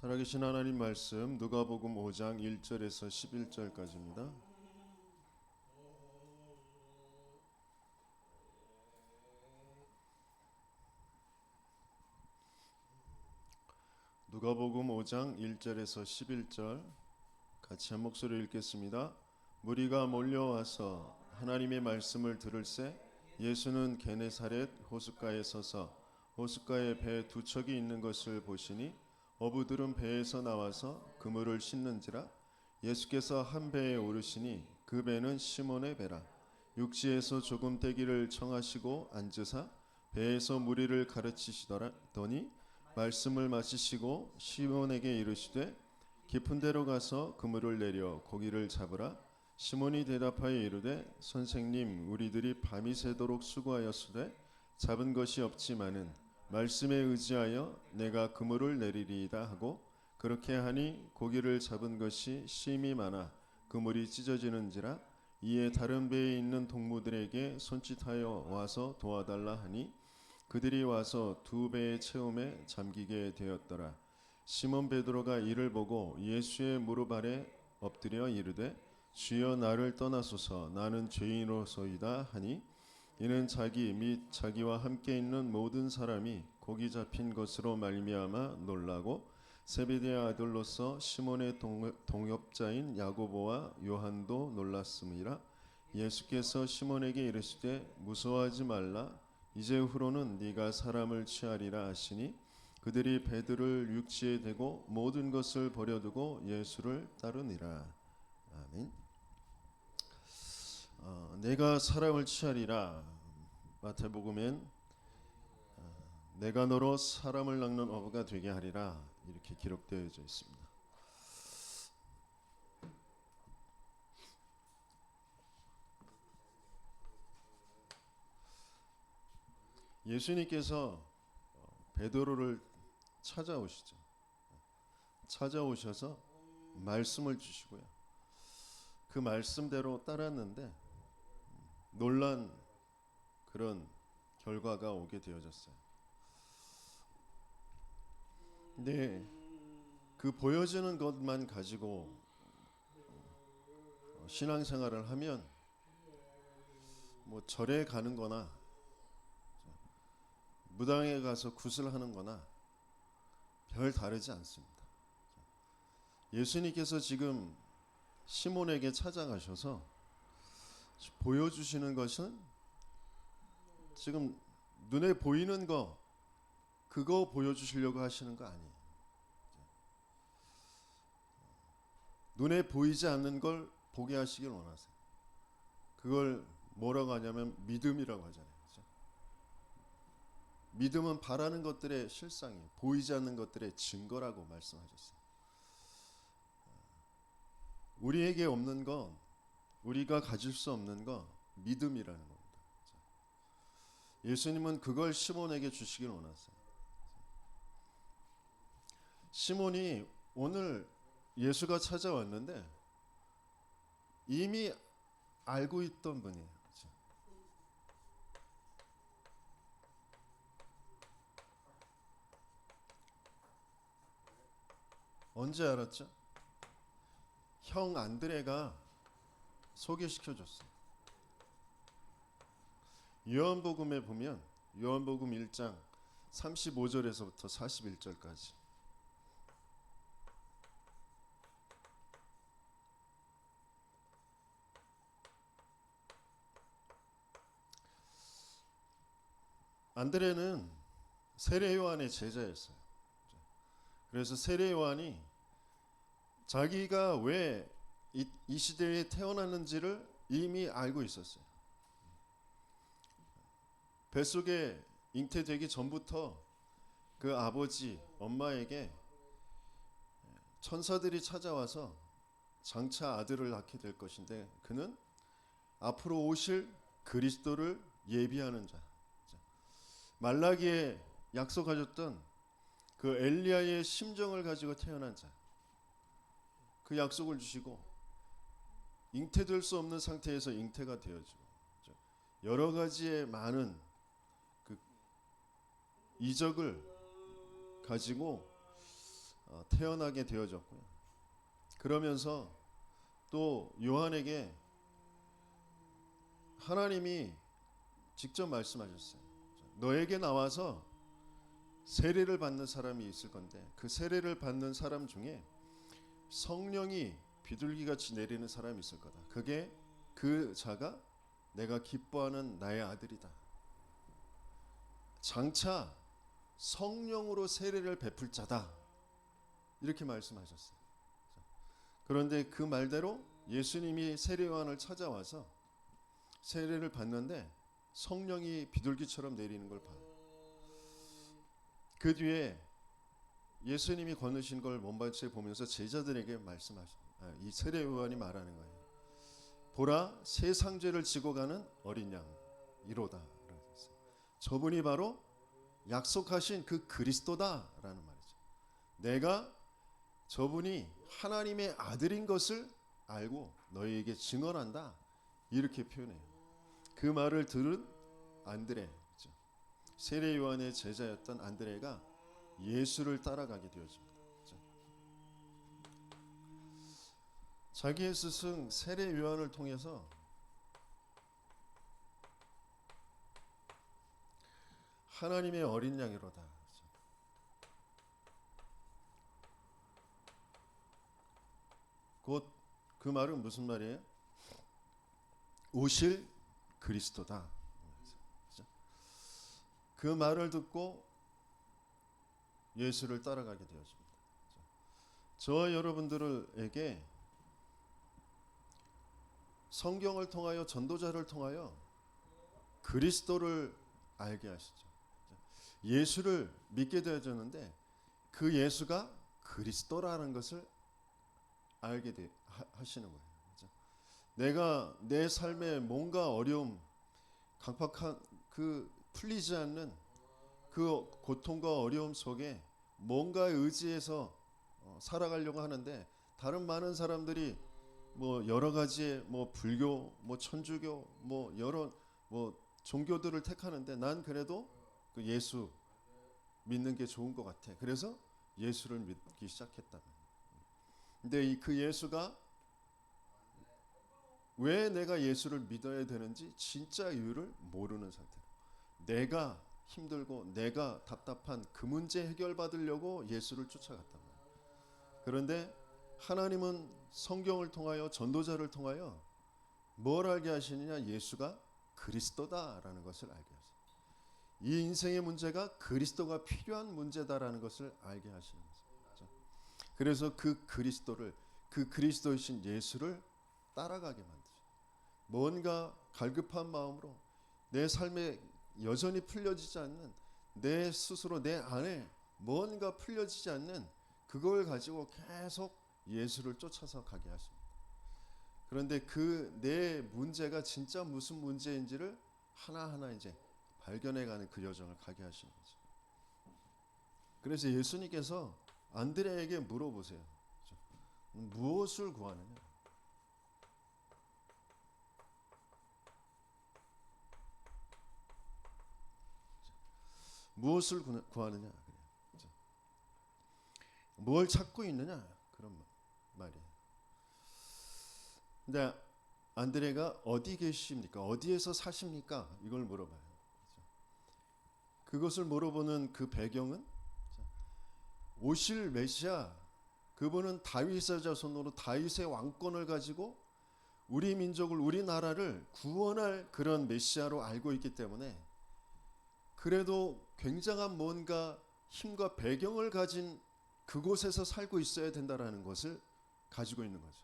살아계신 하나님 말씀 누가복음 5장 1절에서 11절까지입니다. 누가복음 5장 1절에서 11절 같이 한 목소리로 읽겠습니다. 무리가 몰려와서 하나님의 말씀을 들을새 예수는 게네사렛 호숫가에 서서 호숫가에 배 두 척이 있는 것을 보시니 어부들은 배에서 나와서 그물을 씻는지라. 예수께서 한 배에 오르시니 그 배는 시몬의 배라. 육지에서 조금 떼기를 청하시고 앉으사 배에서 무리를 가르치시더니 말씀을 마치시고 시몬에게 이르시되 깊은 데로 가서 그물을 내려 고기를 잡으라. 시몬이 대답하여 이르되 선생님, 우리들이 밤이 새도록 수고하였으되 잡은 것이 없지만은 말씀에 의지하여 내가 그물을 내리리이다 하고, 그렇게 하니 고기를 잡은 것이 심히 많아 그물이 찢어지는지라. 이에 다른 배에 있는 동무들에게 손짓하여 와서 도와달라 하니 그들이 와서 두 배의 채움에 잠기게 되었더라. 시몬 베드로가 이를 보고 예수의 무릎 아래 엎드려 이르되 주여, 나를 떠나소서, 나는 죄인으로소이다 하니, 이는 자기 및 자기와 함께 있는 모든 사람이 고기 잡힌 것으로 말미암아 놀라고 세베대의 아들로서 시몬의 동업자인 야고보와 요한도 놀랐음이라. 예수께서 시몬에게 이르시되 무서워하지 말라, 이제후로는 네가 사람을 취하리라 하시니 그들이 배들을 육지에 대고 모든 것을 버려두고 예수를 따르니라. 아멘. 내가 사람을 취하리라. 마태복음엔 내가 너로 사람을 낚는 어부가 되게 하리라, 이렇게 기록되어 있습니다. 예수님께서 베드로를 찾아오시죠. 찾아오셔서 말씀을 주시고요. 그 말씀대로 따랐는데 놀란 그런 결과가 오게 되어졌어요. 근데 그 보여지는 것만 가지고 신앙생활을 하면 뭐 절에 가는 거나 무당에 가서 굿을 하는 거나 별 다르지 않습니다. 예수님께서 지금 시몬에게 찾아가셔서 보여주시는 것은 지금 눈에 보이는 거, 그거 보여주시려고 하시는 거 아니에요. 눈에 보이지 않는 걸 보게 하시길 원하세요. 그걸 뭐라고 하냐면 믿음이라고 하잖아요. 그렇죠? 믿음은 바라는 것들의 실상이에요. 보이지 않는 것들의 증거라고 말씀하셨어요. 우리에게 없는 건, 우리가 가질 수 없는 건 믿음이라는 겁니다. 예수님은 그걸 시몬에게 주시길 원하세요. 시몬이 오늘 예수가 찾아왔는데 이미 알고 있던 분이에요. 그렇죠? 언제 알았죠? 형 안드레가 소개시켜줬어요. 요한복음에 보면 요한복음 1장 35절에서부터 41절까지 안드레는 세례 요한의 제자였어요. 그래서 세례 요한이 자기가 왜 이 시대에 태어났는지를 이미 알고 있었어요. 뱃속에 잉태되기 전부터 그 아버지, 엄마에게 천사들이 찾아와서 장차 아들을 낳게 될 것인데 그는 앞으로 오실 그리스도를 예비하는 자, 말라기에 약속하셨던 그 엘리야의 심정을 가지고 태어난 자, 그 약속을 주시고 잉태될 수 없는 상태에서 잉태가 되어지고 여러 가지의 많은 그 이적을 가지고 태어나게 되어졌고요. 그러면서 또 요한에게 하나님이 직접 말씀하셨어요. 너에게 나와서 세례를 받는 사람이 있을 건데 그 세례를 받는 사람 중에 성령이 비둘기같이 내리는 사람이 있을 거다. 그게 그 자가 내가 기뻐하는 나의 아들이다. 장차 성령으로 세례를 베풀 자다. 이렇게 말씀하셨어요. 그런데 그 말대로 예수님이 세례 요한을 찾아와서 세례를 받는데 성령이 비둘기처럼 내리는 걸 봐요. 그 뒤에 예수님이 건너신 걸 먼발치에 보면서 제자들에게 이 세례 요한이 말하는 거예요. 보라, 세상 죄를 지고 가는 어린 양 이로다. 저분이 바로 약속하신 그 그리스도다라는 말이죠. 내가 저분이 하나님의 아들인 것을 알고 너희에게 증언한다. 이렇게 표현해요. 그 말을 들은 안드레, 세례 요한의 제자였던 안드레가 예수를 따라가게 되어집니다. 자기의 스승 세례 요한을 통해서 하나님의 어린 양이로다. 곧 그 말은 무슨 말이에요? 오실 그리스도다. 그 말을 듣고 예수를 따라가게 되어집니다. 저와 여러분들에게 성경을 통하여 전도자를 통하여 그리스도를 알게 하시죠. 예수를 믿게 되어졌는데 그 예수가 그리스도라는 것을 알게 하시는 거예요. 내가 내 삶에 뭔가 어려움, 강팍한 그 풀리지 않는 그 고통과 어려움 속에 뭔가 의지해서 살아가려고 하는데 다른 많은 사람들이 뭐 여러 가지의 뭐 불교, 뭐 천주교, 뭐 여러 뭐 종교들을 택하는데 난 그래도 그 예수 믿는 게 좋은 것 같아. 그래서 예수를 믿기 시작했다. 근데 그 예수가 왜 내가 예수를 믿어야 되는지 진짜 이유를 모르는 상태로 내가 힘들고 내가 답답한 그 문제 해결받으려고 예수를 쫓아갔단 말이에요. 그런데 하나님은 성경을 통하여 전도자를 통하여 뭘 알게 하시느냐? 예수가 그리스도다라는 것을 알게 하세요. 이 인생의 문제가 그리스도가 필요한 문제다라는 것을 알게 하시는 거죠. 그래서 그 그리스도를, 그 그리스도이신 예수를 따라가게 만드죠. 뭔가 갈급한 마음으로 내 삶에 여전히 풀려지지 않는 내 스스로 내 안에 뭔가 풀려지지 않는 그걸 가지고 계속 예수를 쫓아서 가게 하십니다. 그런데 그 내 문제가 진짜 무슨 문제인지를 하나하나 이제 발견해가는 그 여정을 가게 하시는 거죠. 그래서 예수님께서 안드레에게 물어보세요. 무엇을 구하느냐? 무엇을 구하느냐? 뭘 찾고 있느냐? 그런 말이에요. 근데 안드레가 어디 계십니까? 어디에서 사십니까? 이걸 물어봐요. 그것을 물어보는 그 배경은 오실 메시아, 그분은 다윗의 자손으로 다윗의 왕권을 가지고 우리 민족을, 우리 나라를 구원할 그런 메시아로 알고 있기 때문에 그래도 굉장한 뭔가 힘과 배경을 가진 그곳에서 살고 있어야 된다라는 것을 가지고 있는 거죠.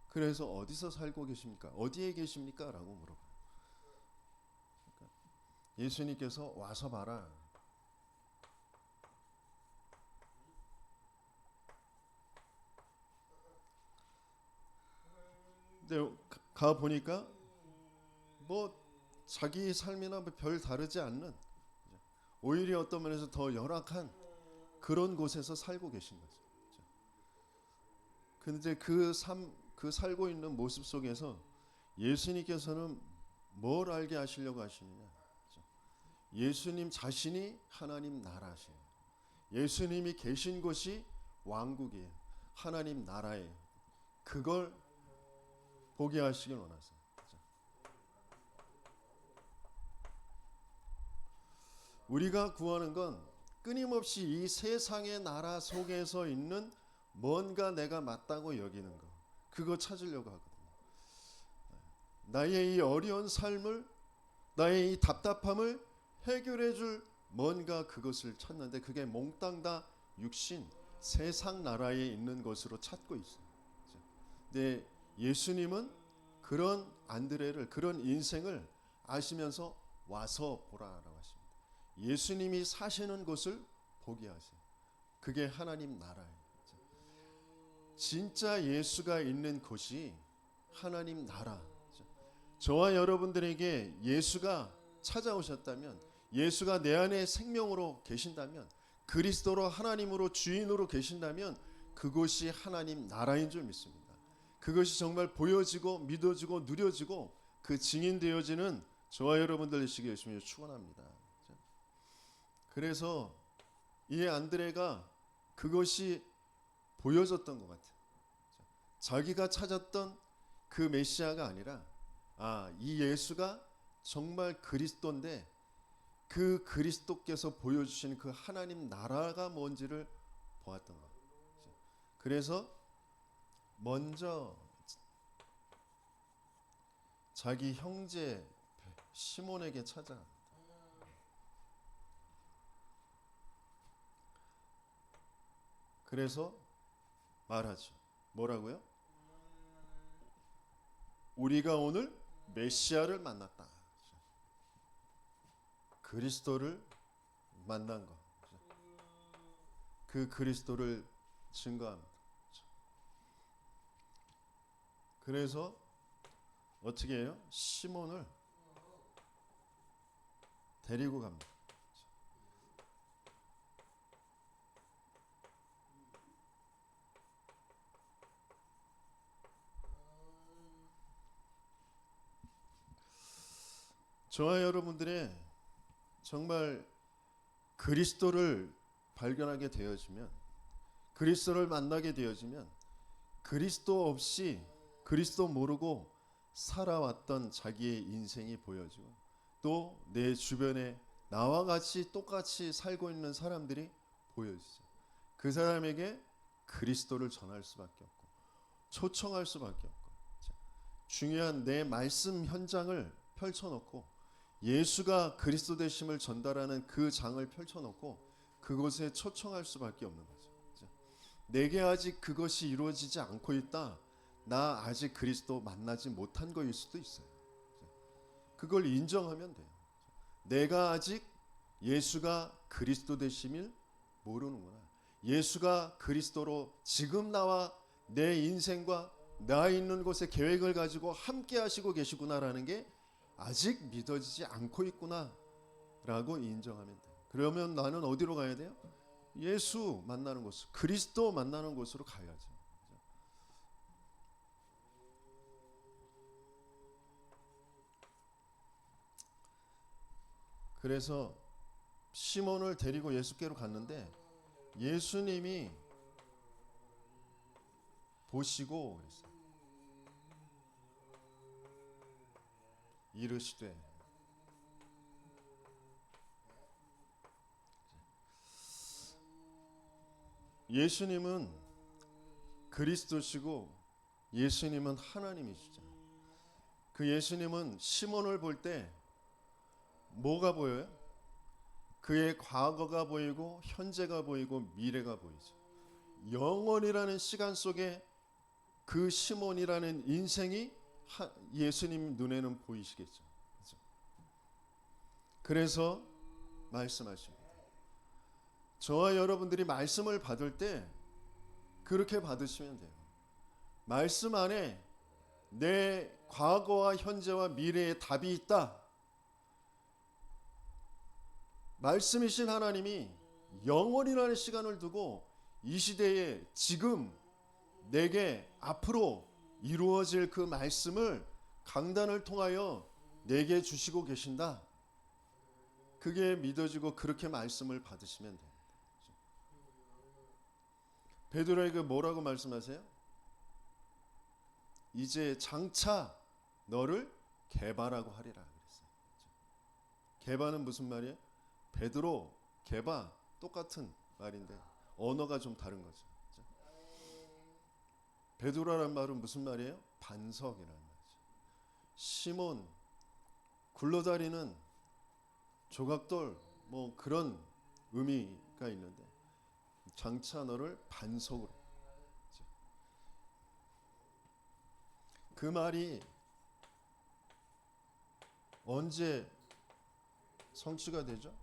그래서 어디서 살고 계십니까? 어디에 계십니까? 라고 물어봐요. 그러니까 예수님께서 와서 봐라. 근데 가 보니까 뭐 자기 삶이나 별 다르지 않는, 오히려 어떤 면에서 더 열악한 그런 곳에서 살고 계신 거죠. 그런데 그 살고 있는 모습 속에서 예수님께서는 뭘 알게 하시려고 하시느냐? 예수님 자신이 하나님 나라시에요. 예수님이 계신 곳이 왕국이에요. 하나님 나라예요. 그걸 보게 하시길 원하세요. 우리가 구하는 건 끊임없이 이 세상의 나라 속에서 있는 뭔가 내가 맞다고 여기는 거, 그거 찾으려고 하거든요. 나의 이 어려운 삶을, 나의 이 답답함을 해결해 줄 뭔가 그것을 찾는데, 그게 몽땅 다 육신, 세상 나라에 있는 것으로 찾고 있어요. 근데 예수님은 그런 안드레를, 그런 인생을 아시면서 와서 보라라고 하십니다. 예수님이 사시는 곳을 보게 하세요. 그게 하나님 나라예요. 진짜 예수가 있는 곳이 하나님 나라. 저와 여러분들에게 예수가 찾아오셨다면, 예수가 내 안에 생명으로 계신다면, 그리스도로 하나님으로 주인으로 계신다면 그곳이 하나님 나라인 줄 믿습니다. 그것이 정말 보여지고 믿어지고 누려지고 그 증인되어지는 저와 여러분들 되시길 예수님을 축원합니다. 그래서 이 안드레가 그것이 보여졌던 것 같아요. 자기가 찾았던 그 메시아가 아니라, 이 예수가 정말 그리스도인데 그 그리스도께서 보여주시는 그 하나님 나라가 뭔지를 보았던 것. 그래서 먼저 자기 형제 시몬에게 찾아갑니다. 그래서 말하죠. 뭐라고요? 우리가 오늘 메시아를 만났다. 그리스도를 만난 것. 그 그리스도를 증거합니다. 그래서 어떻게 해요? 시몬을 데리고 갑니다. 저와 여러분들의 정말 그리스도를 발견하게 되어지면, 그리스도를 만나게 되어지면, 그리스도 없이, 그리스도 모르고 살아왔던 자기의 인생이 보여지고, 또 내 주변에 나와 같이 똑같이 살고 있는 사람들이 보여지죠. 그 사람에게 그리스도를 전할 수밖에 없고 초청할 수밖에 없고, 중요한 내 말씀 현장을 펼쳐놓고 예수가 그리스도 되심을 전달하는 그 장을 펼쳐놓고 그곳에 초청할 수밖에 없는 거죠. 내게 아직 그것이 이루어지지 않고 있다. 나 아직 그리스도 만나지 못한 거일 수도 있어요. 그걸 인정하면 돼요. 내가 아직 예수가 그리스도 되심을 모르는구나. 예수가 그리스도로 지금 나와 내 인생과 나 있는 곳에 계획을 가지고 함께 하시고 계시구나라는 게 아직 믿어지지 않고 있구나 라고 인정하면 돼요. 그러면 나는 어디로 가야 돼요? 예수 만나는 곳, 그리스도 만나는 곳으로 가야죠. 그래서 시몬을 데리고 예수께로 갔는데 예수님이 보시고 그랬어요. 이르시되, 예수님은 그리스도시고 예수님은 하나님이시죠. 그 예수님은 시몬을 볼 때 뭐가 보여요? 그의 과거가 보이고 현재가 보이고 미래가 보이죠. 영원이라는 시간 속에 그 시몬이라는 인생이 예수님 눈에는 보이시겠죠. 그래서 말씀하십니다. 저와 여러분들이 말씀을 받을 때 그렇게 받으시면 돼요. 말씀 안에 내 과거와 현재와 미래의 답이 있다. 말씀이신 하나님이 영원이라는 시간을 두고 이 시대에 지금 내게 앞으로 이루어질 그 말씀을 강단을 통하여 내게 주시고 계신다. 그게 믿어지고 그렇게 말씀을 받으시면 돼요. 베드로에게 뭐라고 말씀하세요? 이제 장차 너를 게바라고 하리라 그랬어요. 게바는 무슨 말이에요? 베드로, 게바 똑같은 말인데 언어가 좀 다른 거죠. 베드로라는 말은 무슨 말이에요? 반석이라는 말이죠. 시몬, 굴러다니는 조각돌 뭐 그런 의미가 있는데 장차 너를 반석으로. 그 말이 언제 성취가 되죠?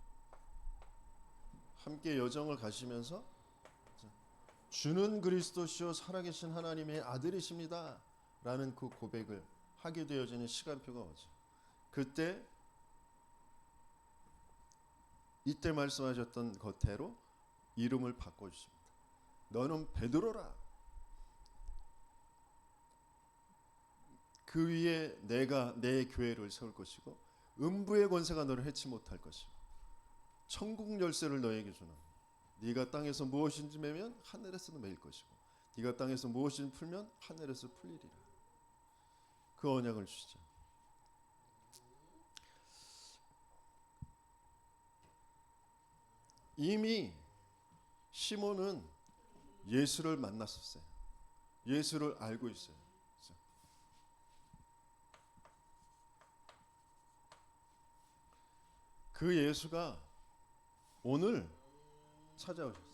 함께 여정을 가시면서 주는 그리스도시요 살아계신 하나님의 아들이십니다 라는 그 고백을 하게 되어지는 시간표가 오죠. 그때 이때 말씀하셨던 것대로 이름을 바꿔주십니다. 너는 베드로라. 그 위에 내가 내 교회를 세울 것이고 음부의 권세가 너를 해치 못할 것이고 천국 열쇠를 너에게 주나. 네가 땅에서 무엇인지 매면 하늘에서도 매일 것이고 네가 땅에서 무엇인지 풀면 하늘에서 풀리리라. 그 언약을 주시죠. 이미 시몬은 예수를 만났었어요. 예수를 알고 있어요. 그 예수가 오늘 찾아오셨어요.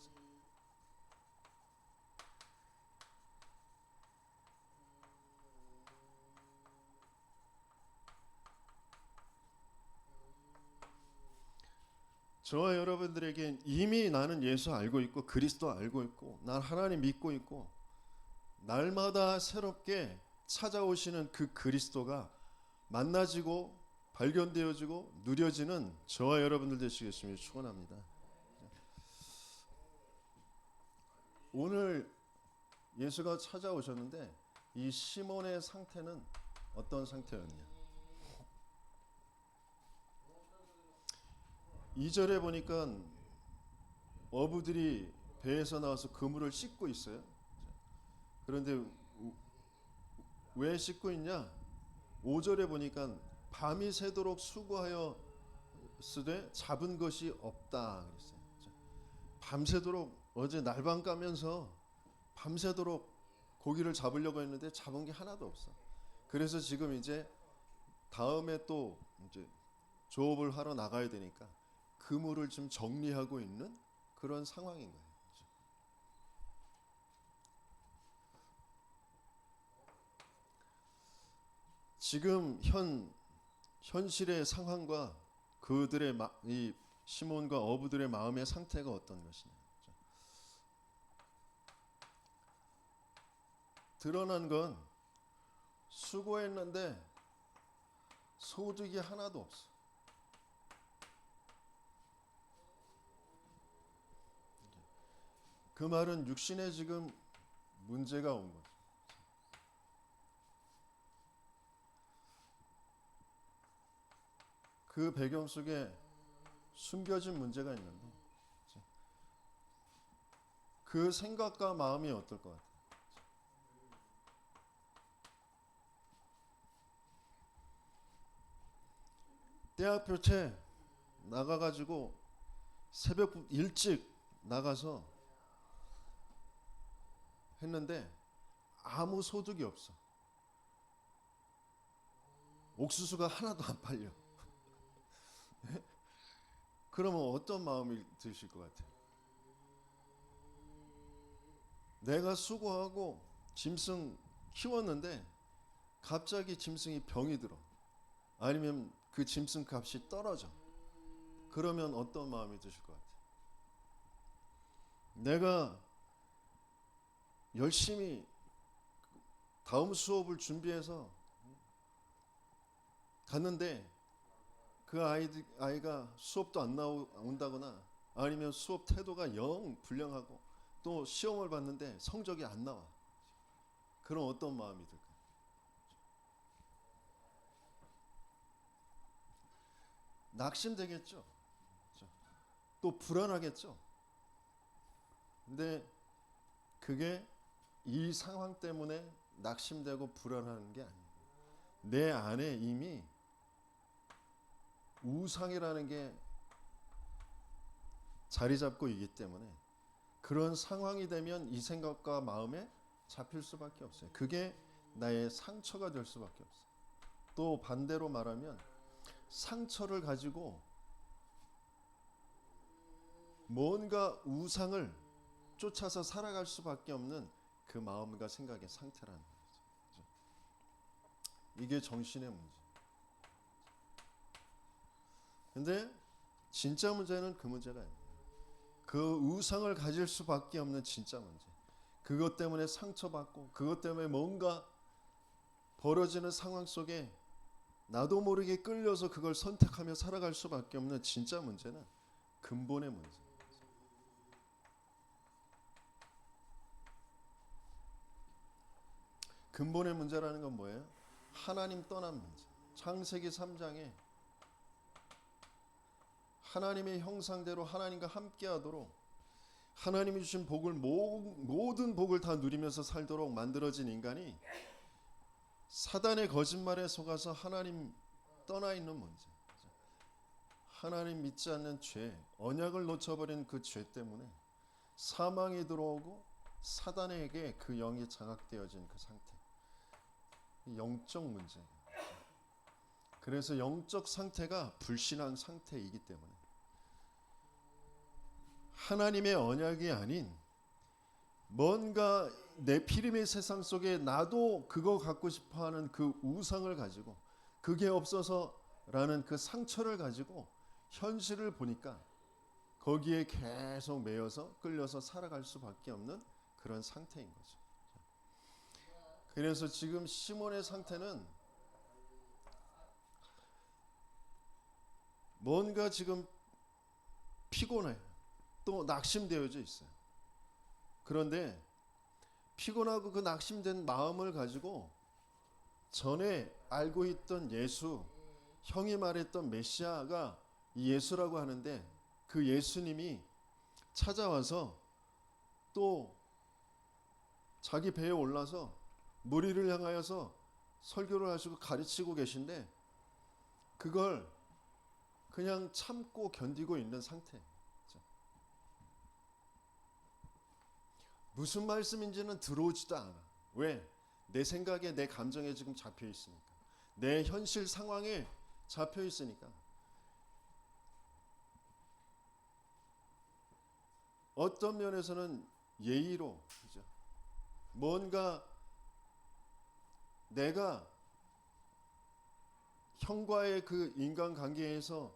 저와 여러분들에게 이미 나는 예수 알고 있고 그리스도 알고 있고 난 하나님 믿고 있고 날마다 새롭게 찾아오시는 그 그리스도가 만나지고 발견되어지고 누려지는 저와 여러분들 되시겠습니다. 축원합니다. 오늘 예수가 찾아오셨는데 이 시몬의 상태는 어떤 상태였냐? 2절에 보니까 어부들이 배에서 나와서 그물을 씻고 있어요. 그런데 왜 씻고 있냐? 5절에 보니까 밤이 새도록 수고하여 쓰되 잡은 것이 없다 그랬어요. 밤새도록 어제 날밤 까면서 밤새도록 고기를 잡으려고 했는데 잡은 게 하나도 없어. 그래서 지금 이제 다음에 또 이제 조업을 하러 나가야 되니까 그물을 좀 정리하고 있는 그런 상황인 거예요. 지금 현실의 상황과 그들의 이 시몬과 어부들의 마음의 상태가 어떤 것이냐. 드러난 건 수고했는데 소득이 하나도 없어. 그 말은 육신에 지금 문제가 온 거죠. 그 배경 속에 숨겨진 문제가 있는데 그 생각과 마음이 어떨 것 같아요? 때와표 채 나가가지고 새벽 일찍 나가서 했는데 아무 소득이 없어. 옥수수가 하나도 안 팔려. 그러면 어떤 마음이 드실 것 같아요? 내가 수고하고 짐승 키웠는데 갑자기 짐승이 병이 들어. 아니면 그 짐승 값이 떨어져. 그러면 어떤 마음이 드실 것 같아요? 내가 열심히 다음 수업을 준비해서 갔는데 그 아이가 수업도 안 나온다거나 아니면 수업 태도가 영 불량하고 또 시험을 봤는데 성적이 안 나와. 그럼 어떤 마음이 들까요? 낙심되겠죠. 또 불안하겠죠. 근데 그게 이 상황 때문에 낙심되고 불안하는 게 아니에요. 내 안에 이미 우상이라는 게 자리 잡고 있기 때문에 그런 상황이 되면 이 생각과 마음에 잡힐 수밖에 없어요. 그게 나의 상처가 될 수밖에 없어요. 또 반대로 말하면 상처를 가지고 뭔가 우상을 쫓아서 살아갈 수밖에 없는 그 마음과 생각의 상태라는 거죠. 이게 정신의 문제. 근데 진짜 문제는 그 문제가 아니에요. 그 우상을 가질 수밖에 없는 진짜 문제. 그것 때문에 상처받고 그것 때문에 뭔가 벌어지는 상황 속에 나도 모르게 끌려서 그걸 선택하며 살아갈 수밖에 없는 진짜 문제는 근본의 문제. 근본의 문제라는 건 뭐예요? 하나님 떠난 문제. 창세기 3장에 하나님의 형상대로 하나님과 함께하도록 하나님이 주신 복을 모든 복을 다 누리면서 살도록 만들어진 인간이 사단의 거짓말에 속아서 하나님 떠나 있는 문제. 하나님 믿지 않는 죄, 언약을 놓쳐버린 그 죄 때문에 사망이 들어오고 사단에게 그 영이 장악되어진 그 상태. 영적 문제예요. 그래서 영적 상태가 불신한 상태이기 때문에 하나님의 언약이 아닌 뭔가 네피림의 세상 속에 나도 그거 갖고 싶어하는 그 우상을 가지고 그게 없어서라는 그 상처를 가지고 현실을 보니까 거기에 계속 매여서 끌려서 살아갈 수밖에 없는 그런 상태인 거죠. 그래서 지금 시몬의 상태는 뭔가 지금 피곤해. 또 낙심되어져 있어요. 그런데 피곤하고 그 낙심된 마음을 가지고 전에 알고 있던 예수, 형이 말했던 메시아가 이 예수라고 하는데 그 예수님이 찾아와서 또 자기 배에 올라서 무리를 향하여서 설교를 하시고 가르치고 계신데 그걸 그냥 참고 견디고 있는 상태. 무슨 말씀인지는 들어오지도 않아. 왜? 내 생각에 내 감정에 지금 잡혀 있으니까. 내 현실 상황에 잡혀 있으니까. 어떤 면에서는 예의로, 그죠? 뭔가 내가 형과의 그 인간관계에서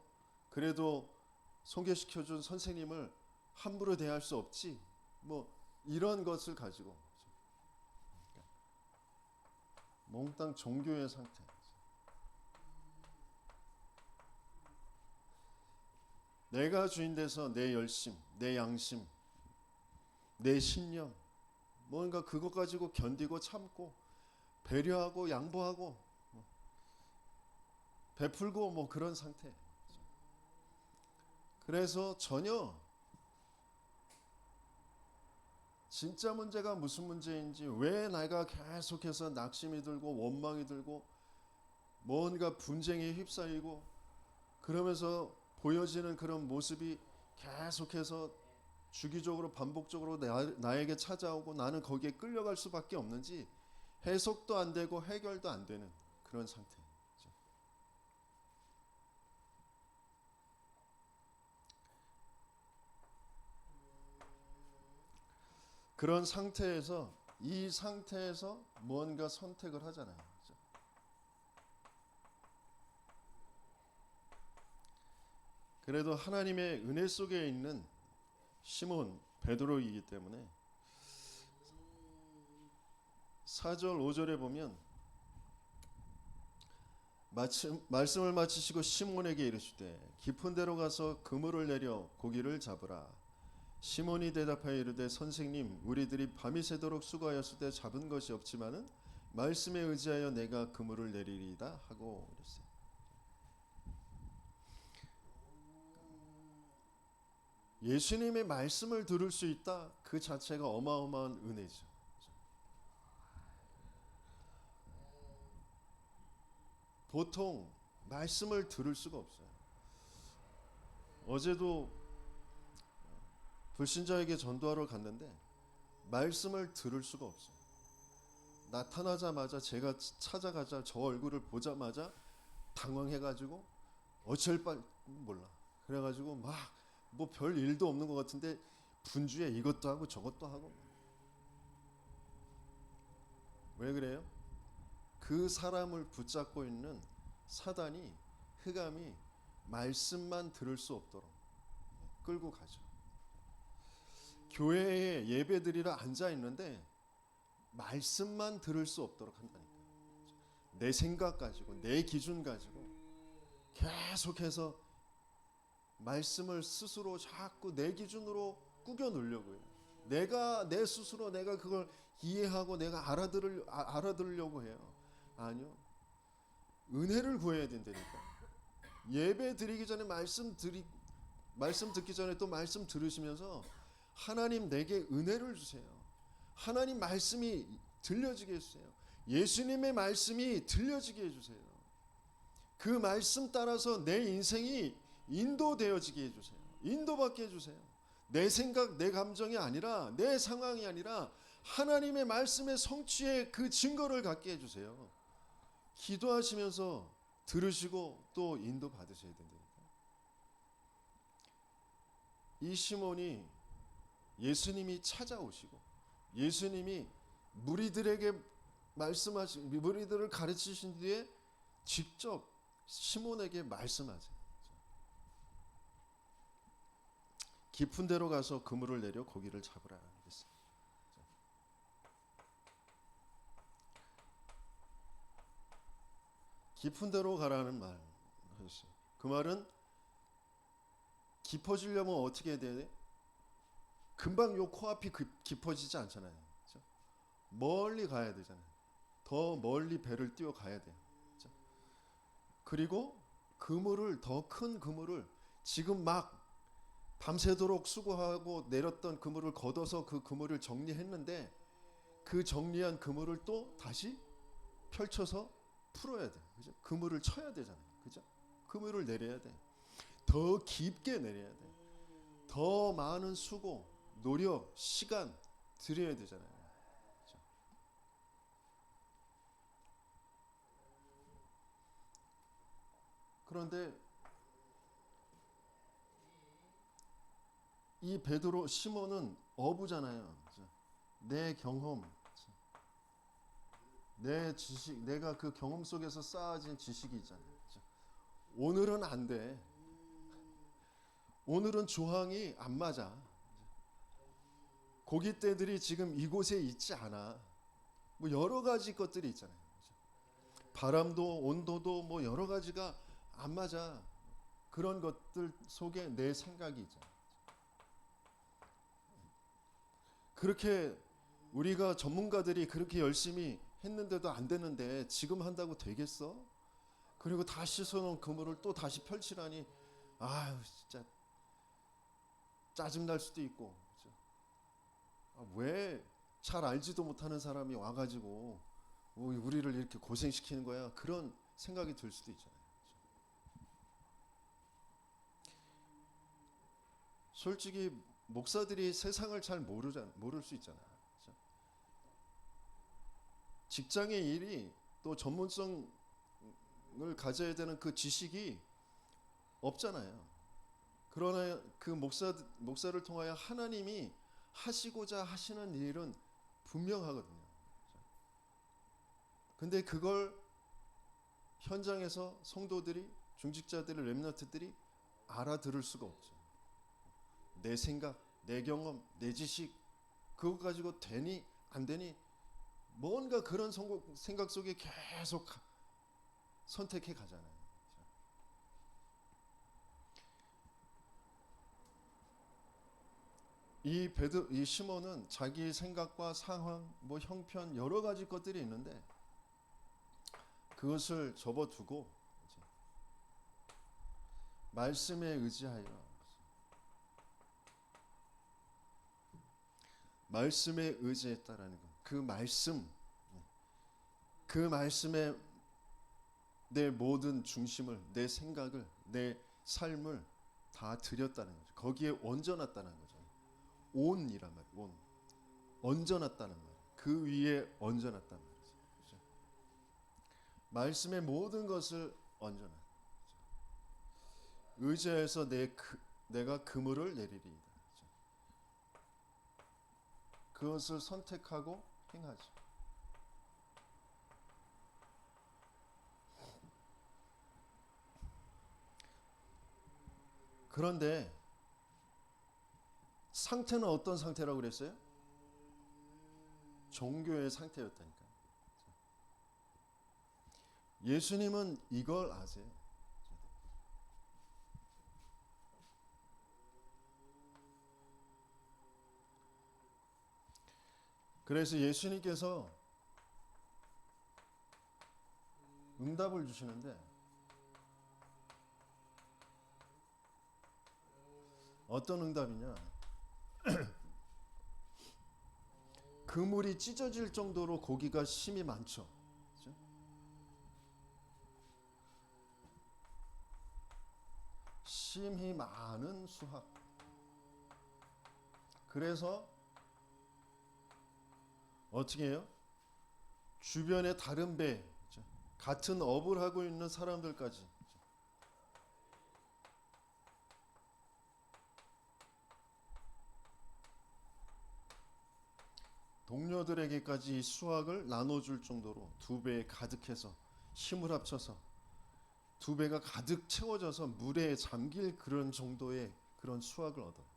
그래도 소개시켜준 선생님을 함부로 대할 수 없지. 뭐 이런 것을 가지고 몽땅 종교의 상태. 내가 주인 돼서 내 열심, 내 양심, 내 신념 뭔가 그것 가지고 견디고 참고 배려하고 양보하고 베풀고 뭐 그런 상태. 그래서 전혀 진짜 문제가 무슨 문제인지, 왜 내가 계속해서 낙심이 들고 원망이 들고 뭔가 분쟁에 휩싸이고 그러면서 보여지는 그런 모습이 계속해서 주기적으로 반복적으로 나에게 찾아오고 나는 거기에 끌려갈 수밖에 없는지 해석도 안 되고 해결도 안 되는 그런 상태. 그런 상태에서 이 상태에서 뭔가 선택을 하잖아요. 그렇죠? 그래도 하나님의 은혜 속에 있는 시몬 베드로이기 때문에 4절 5절에 보면 말씀을 마치시고 시몬에게 이르시되 깊은 데로 가서 그물을 내려 고기를 잡으라. 시몬이 대답하여 이르되 선생님 우리들이 밤이 새도록 수고하였을 때 잡은 것이 없지만은 말씀에 의지하여 내가 그물을 내리리이다 하고 그랬어요. 예수님의 말씀을 들을 수 있다. 그 자체가 어마어마한 은혜죠. 보통 말씀을 들을 수가 없어요. 어제도 불신자에게 전도하러 갔는데 말씀을 들을 수가 없어요. 나타나자마자 제가 찾아가자 저 얼굴을 보자마자 당황해가지고 어쩔 바를 몰라. 그래가지고 막 뭐 별 일도 없는 것 같은데 분주해 이것도 하고 저것도 하고. 왜 그래요? 그 사람을 붙잡고 있는 사단이 흑암이 말씀만 들을 수 없도록 끌고 가죠. 교회에 예배드리러 앉아 있는데 말씀만 들을 수 없도록 한다니까요. 내 생각 가지고 내 기준 가지고 계속해서 말씀을 스스로 자꾸 내 기준으로 꾸겨 놓으려고 해요. 내 스스로 내가 그걸 이해하고 내가 알아들으려고 해요. 아니요. 은혜를 구해야 된다니까. 예배 드리기 전에 말씀 듣기 전에 또 말씀 들으시면서 하나님 내게 은혜를 주세요. 하나님 말씀이 들려지게 해주세요. 예수님의 말씀이 들려지게 해주세요. 그 말씀 따라서 내 인생이 인도되어지게 해주세요. 인도받게 해주세요. 내 생각, 내 감정이 아니라 내 상황이 아니라 하나님의 말씀의 성취의 그 증거를 갖게 해주세요. 기도하시면서 들으시고 또 인도 받으셔야 된다니까. 이 시몬이 예수님이 찾아오시고 예수님이 무리들에게 무리들을 가르치신 뒤에 직접 시몬에게 말씀하세요. 깊은 데로 가서 그물을 내려 고기를 잡으라 하겠습니다. 깊은 데로 가라는 말 하셨어요. 그 말은 깊어지려면 어떻게 해야 돼? 금방 요 코앞이 깊어지지 않잖아요. 그렇죠? 멀리 가야 되잖아요. 더 멀리 배를 띄워 가야 돼요. 그렇죠? 그리고 그물을 더 큰 그물을 지금 막 밤새도록 수고하고 내렸던 그물을 걷어서 그 그물을 정리했는데 그 정리한 그물을 또 다시 펼쳐서 풀어야 돼. 그죠? 그물을 쳐야 되잖아요. 그죠? 그물을 내려야 돼. 더 깊게 내려야 돼. 더 많은 수고, 노력, 시간 들여야 되잖아요. 그죠? 그런데 이 베드로 시몬은 어부잖아요. 그죠? 내 경험, 내 지식, 내가 그 경험 속에서 쌓아진 지식이 있잖아요. 그죠? 오늘은 안 돼. 오늘은 조항이 안 맞아. 고깃대들이 지금 이곳에 있지 않아. 뭐 여러 가지 것들이 있잖아요. 그죠? 바람도 온도도 뭐 여러 가지가 안 맞아. 그런 것들 속에 내 생각이 있잖아요. 그렇게 우리가 전문가들이 그렇게 열심히 했는데도 안 되는데 지금 한다고 되겠어? 그리고 다시 씻어놓은 그물을 또 다시 펼치라니 아유 진짜 짜증날 수도 있고. 그렇죠? 왜 잘 알지도 못하는 사람이 와가지고 우리를 이렇게 고생시키는 거야? 그런 생각이 들 수도 있잖아요. 그렇죠? 솔직히 목사들이 세상을 잘 모를 수 있잖아요. 그렇죠? 직장의 일이 또 전문성을 가져야 되는 그 지식이 없잖아요. 그러나 그 목사를 통하여 하나님이 하시고자 하시는 일은 분명하거든요. 근데 그걸 현장에서 성도들이, 중직자들이, 렘넌트들이 알아들을 수가 없죠. 내 생각, 내 경험, 내 지식 그거 가지고 되니 안 되니 뭔가 그런 생각 속에 계속 선택해 가잖아요. 이 시몬은 자기 생각과 상황, 뭐 형편 여러 가지 것들이 있는데 그것을 접어두고 말씀에 의지하여 말씀에 의지했다라는 것. 그 말씀에 내 모든 중심을, 내 생각을, 내 삶을 다 드렸다는 거죠. 거기에 얹어놨다는 거죠. 온이란 말이에요. 온. 얹어놨다는 말이에요. 그 위에 얹어놨다는 말이죠. 그렇죠? 말씀의 모든 것을 얹어놨. 의지해서 내가 그물을 내리리이다. 그렇죠? 그것을 선택하고 행하죠. 그런데 상태는 어떤 상태라고 그랬어요? 종교의 상태였다니까. 예수님은 이걸 아세요. 그래서 예수님께서 응답을 주시는데 어떤 응답이냐? 그물이 찢어질 정도로 고기가 심이 많죠. 그렇죠? 심이 많은 수학. 그래서 어떻게 해요? 주변의 다른 배, 그렇죠? 같은 업을 하고 있는 사람들까지, 그렇죠? 동료들에게까지 이 수확을 나눠줄 정도로 두 배 가득해서 힘을 합쳐서 두 배가 가득 채워져서 물에 잠길 그런 정도의 그런 수확을 얻어.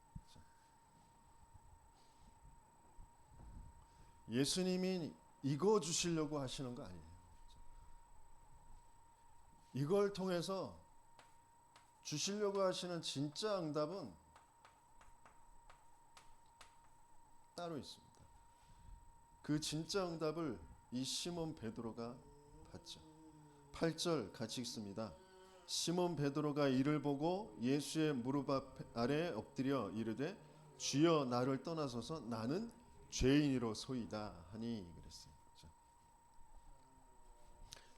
예수님이 이거 주시려고 하시는 거 아니에요. 이걸 통해서 주시려고 하시는 진짜 응답은 따로 있습니다. 그 진짜 응답을 이 시몬 베드로가 받죠. 8절 같이 읽습니다. 시몬 베드로가 이를 보고 예수의 무릎 아래 엎드려 이르되 주여 나를 떠나소서 나는 죄인이로소이다 하니 그랬어요.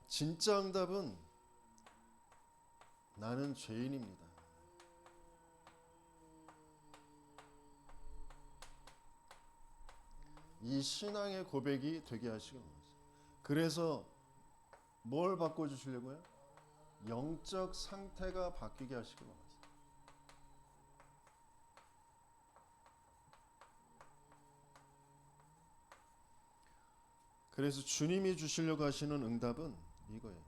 진짜 응답은 나는 죄인입니다. 이 신앙의 고백이 되게 하시고 그래서 뭘 바꿔주시려고요? 영적 상태가 바뀌게 하시고 그래서 주님이 주시려고 하시는 응답은 이거예요.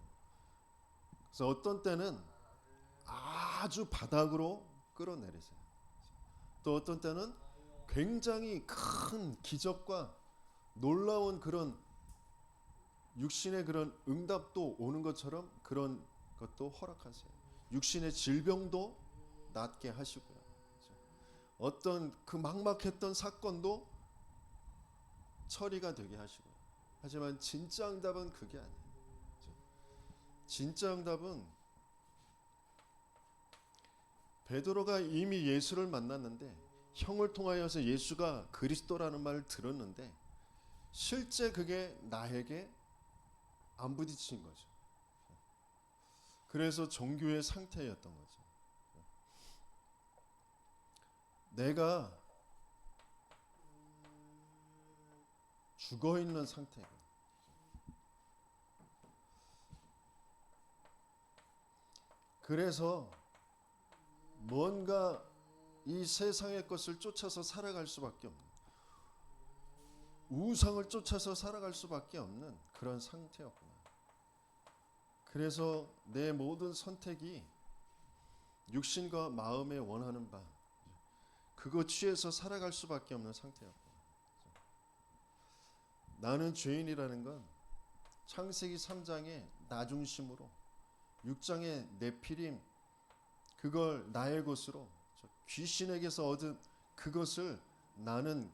그래서 어떤 때는 아주 바닥으로 끌어내리세요. 또 어떤 때는 굉장히 큰 기적과 놀라운 그런 육신의 그런 응답도 오는 것처럼 그런 것도 허락하세요. 육신의 질병도 낫게 하시고요. 어떤 그 막막했던 사건도 처리가 되게 하시고요. 하지만 진짜 응답은 그게 아니에요. 진짜 응답은 베드로가 이미 예수를 만났는데 형을 통하여서 예수가 그리스도라는 말을 들었는데 실제 그게 나에게 안 부딪힌 거죠. 그래서 종교의 상태였던 거죠. 내가 죽어 있는 상태예요. 그래서 뭔가 이 세상의 것을 쫓아서 살아갈 수밖에 없는, 우상을 쫓아서 살아갈 수밖에 없는 그런 상태였구나. 그래서 내 모든 선택이 육신과 마음에 원하는 바 그거 취해서 살아갈 수밖에 없는 상태였구나. 나는 죄인이라는 건 창세기 3장의 나 중심으로 6장의 네피림 그걸 나의 것으로 귀신에게서 얻은 그것을 나는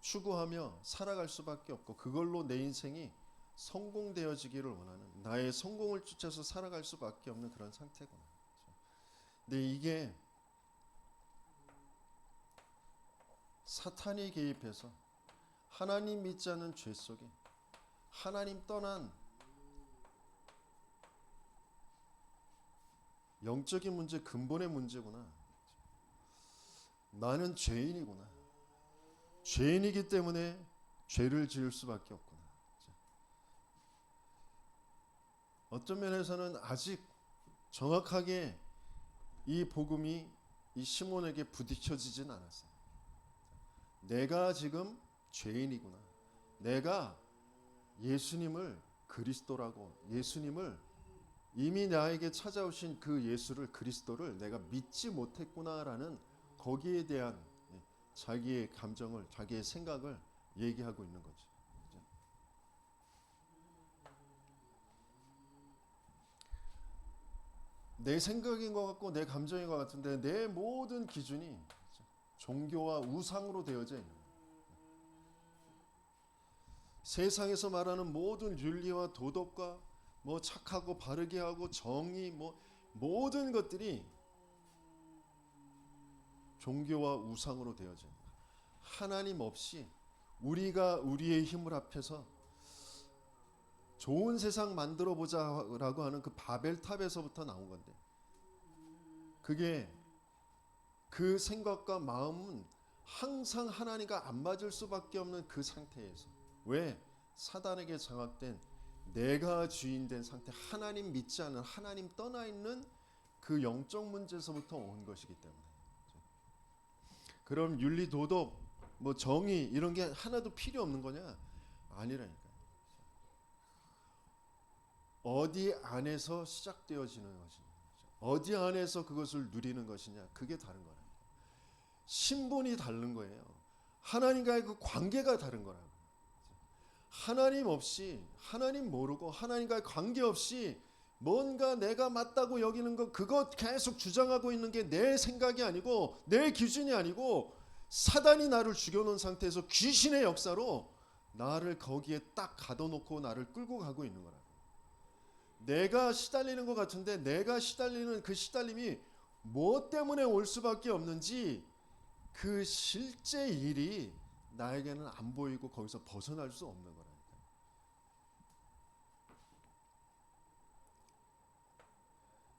추구하며 살아갈 수밖에 없고 그걸로 내 인생이 성공되어지기를 원하는 나의 성공을 쫓아서 살아갈 수밖에 없는 그런 상태구나. 근데 이게 사탄이 개입해서 하나님 믿지 않는 죄 속에 하나님 떠난 영적인 문제, 근본의 문제구나. 나는 죄인이구나. 죄인이기 때문에 죄를 지을 수밖에 없구나. 어떤 면에서는 아직 정확하게 이 복음이 이 시몬에게 부딪혀지진 않았어요. 내가 지금 죄인이구나. 내가 예수님을 그리스도라고, 예수님을 이미 나에게 찾아오신 그 예수를, 그리스도를 내가 믿지 못했구나라는 거기에 대한 자기의 감정을, 자기의 생각을 얘기하고 있는 거죠. 내 생각인 것 같고 내 감정인 것 같은데 내 모든 기준이 종교와 우상으로 되어져 있는 거예요. 세상에서 말하는 모든 윤리와 도덕과 뭐 착하고 바르게 하고 정의, 뭐 모든 것들이 종교와 우상으로 되어져 있는 거예요. 하나님 없이 우리가 우리의 힘을 합해서 좋은 세상 만들어 보자라고 하는 그 바벨탑에서부터 나온 건데, 그게 그 생각과 마음은 항상 하나님과 안 맞을 수밖에 없는 그 상태에서, 왜? 사단에게 장악된 내가 주인된 상태, 하나님 믿지 않는, 하나님 떠나 있는 그 영적 문제에서부터 온 것이기 때문에. 그럼 윤리, 도덕, 뭐 정의 이런 게 하나도 필요 없는 거냐? 아니라니까요. 어디 안에서 시작되어지는 것이냐, 어디 안에서 그것을 누리는 것이냐, 그게 다른 거라고. 신분이 다른 거예요. 하나님과의 그 관계가 다른 거라고. 하나님 없이, 하나님 모르고 하나님과의 관계 없이 뭔가 내가 맞다고 여기는 것, 그것 계속 주장하고 있는 게 내 생각이 아니고 내 기준이 아니고 사단이 나를 죽여놓은 상태에서 귀신의 역사로 나를 거기에 딱 가둬놓고 나를 끌고 가고 있는 거라고. 내가 시달리는 것 같은데 내가 시달리는 그 시달림이 뭐 때문에 올 수밖에 없는지 그 실제 일이 나에게는 안 보이고 거기서 벗어날 수 없는 거라니까.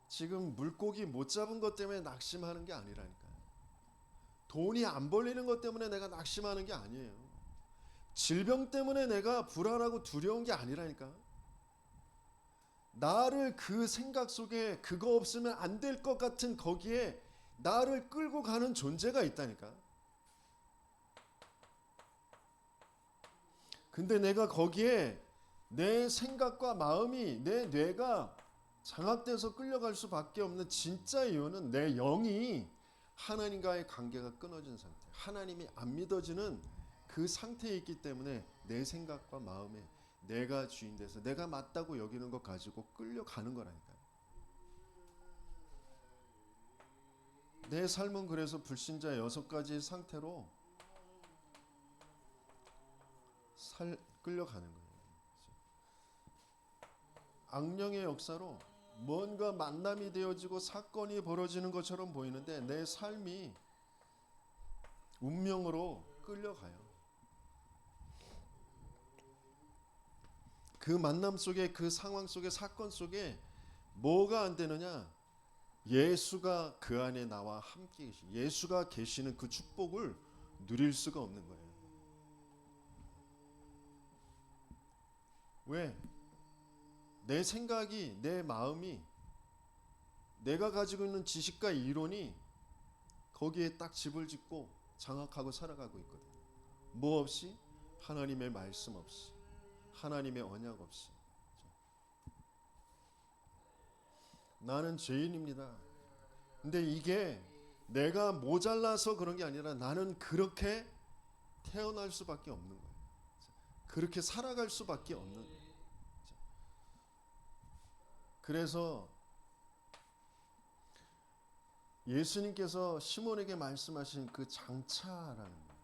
지금 물고기 못 잡은 것 때문에 낙심하는 게 아니라니까요. 돈이 안 벌리는 것 때문에 내가 낙심하는 게 아니에요. 질병 때문에 내가 불안하고 두려운 게 아니라니까. 나를 그 생각 속에 그거 없으면 안 될 것 같은 거기에 나를 끌고 가는 존재가 있다니까. 근데 내가 거기에 내 생각과 마음이, 내 뇌가 장악돼서 끌려갈 수밖에 없는 진짜 이유는 내 영이 하나님과의 관계가 끊어진 상태, 하나님이 안 믿어지는 그 상태에 있기 때문에 내 생각과 마음에 내가 주인 돼서 내가 맞다고 여기는 것 가지고 끌려가는 거라니까요. 내 삶은 그래서 불신자 6가지 상태로 끌려가는 거예요. 악령의 역사로 뭔가 만남이 되어지고 사건이 벌어지는 것처럼 보이는데 내 삶이 운명으로 끌려가요. 그 만남 속에, 그 상황 속에, 사건 속에 뭐가 안 되느냐? 예수가 그 안에 나와 함께 계시, 예수가 계시는 그 축복을 누릴 수가 없는 거예요. 왜? 내 생각이, 내 마음이, 내가 가지고 있는 지식과 이론이 거기에 딱 집을 짓고 장악하고 살아가고 있거든. 뭐 없이? 하나님의 말씀 없이, 하나님의 언약 없이. 나는 죄인입니다. 근데 이게 내가 모자라서 그런 게 아니라 나는 그렇게 태어날 수밖에 없는 거예요. 그렇게 살아갈 수밖에 없는 거예요. 그래서 예수님께서 시몬에게 말씀하신 그 장차라는 거,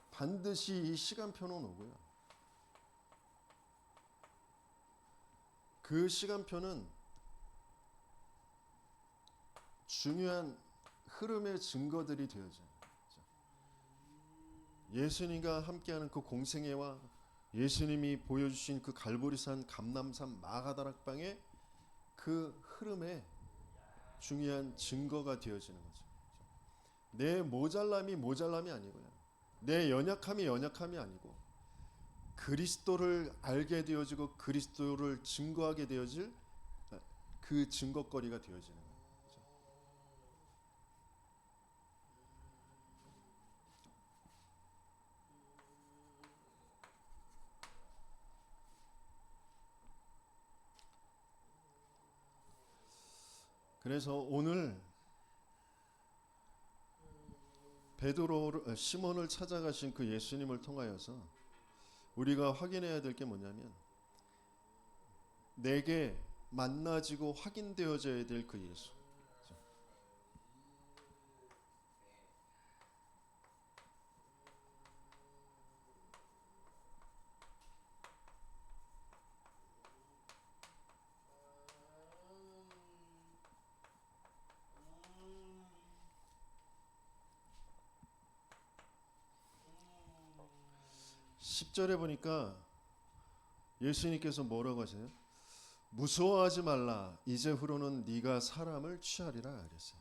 반드시 이 시간표는 오고요. 그 시간표는 중요한 흐름의 증거들이 되어져요. 예수님과 함께하는 그 공생애와 예수님이 보여주신 그 갈보리산, 감람산, 마가다락방의 그 흐름에 중요한 증거가 되어지는 거죠. 내 모자람이 아니고요. 내 연약함이 아니고 그리스도를 알게 되어지고 그리스도를 증거하게 되어질 그 증거거리가 되어지는 거죠. 그래서 오늘 시몬을 찾아가신 그 예수님을 통하여서 우리가 확인해야 될 게 뭐냐면 내게 만나지고 확인되어져야 될 그 예수. 10절에 보니까 예수님께서 뭐라고 하세요? 무서워하지 말라. 이제후로는 네가 사람을 취하리라 그랬어요.